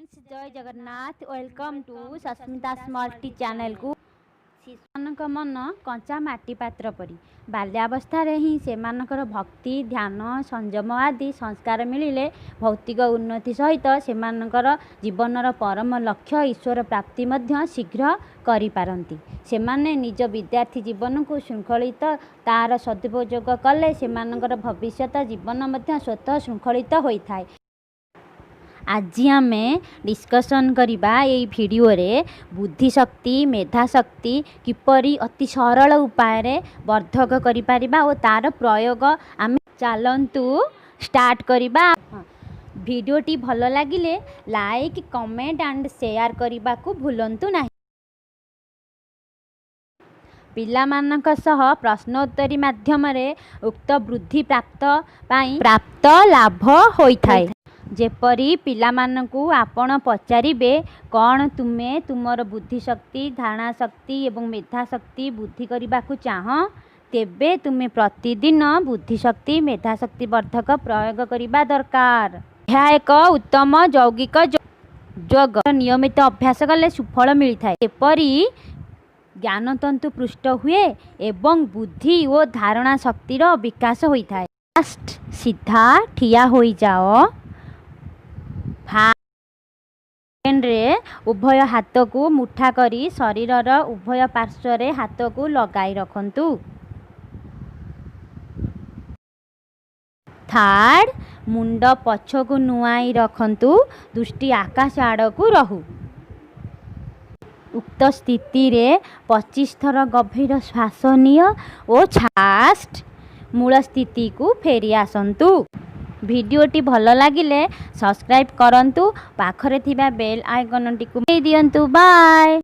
Friends जय Jagannath welcome to Sasmita स्मल्टी channel को शिशुମାନଙ୍କ मन कंचा माटी पात्र परी बाल्यावस्था ही सेमानकर भक्ति ध्यान संयम आदि संस्कार मिलिले भौतिक उन्नति सहित सेमानकर जीवनर परम लक्ष्य ईश्वर प्राप्ति मध्य शीघ्र करिपारंती। सेमाने निज विद्यार्थी जीवन को शृंखलित तार सदुपयोग कले सेमानकर भविष्यत जीवन मध्य स्वतः शृंखलित होइथाय। आज आम डिस्कसन करवा यही वीडियो रे बुद्धिशक्ति मेधाशक्ति किपरि अति सरल उपाय वर्धक करिपारिबा और तार प्रयोग आम चलतु स्टार्ट करवा। वीडियोटी भल लगिले लाइक कमेंट एंड शेयर करने को भूलंतु नहीं। पिलामानक सह प्रश्नोत्तरी माध्यम उक्त वृद्धि प्राप्त लाभ होइथाय। जेपरी पिलामानकु आपण पचारिबे कौन तुमे तुमर बुद्धिशक्ति धारणा शक्ति एवं मेधाशक्ति बुद्धि करने चाह तेबे तुमे प्रतिदिन बुद्धिशक्ति मेधाशक्ति वर्धक प्रयोग करने दरकार। यह एक उत्तम यौगिक योग नियमित अभ्यास कले सुफल मिलता है। एपरी ज्ञानतंतु पृष्ठ हुए एवं बुद्धि और धारणा शक्तिर विकास होता है। फास्ट सीधा ठिया हो जाओ। रे उभय हाथ को मुठा करी शरीरर उभय पार्श्व हाथ को लगाई रखंतु। थर्ड मुंड पछ को नुआई रखंतु दृष्टि आकाश आड़ को रहू। उक्त स्थिति रे 25 थर गभीर श्वास निय और फास्ट मूल स्थिति को फेरी आसंतु। वीडियोटी भल लगिले सब्सक्राइब करंतु पाखरे थिबा बेल आइकन टी को दे दियंतु। बाय।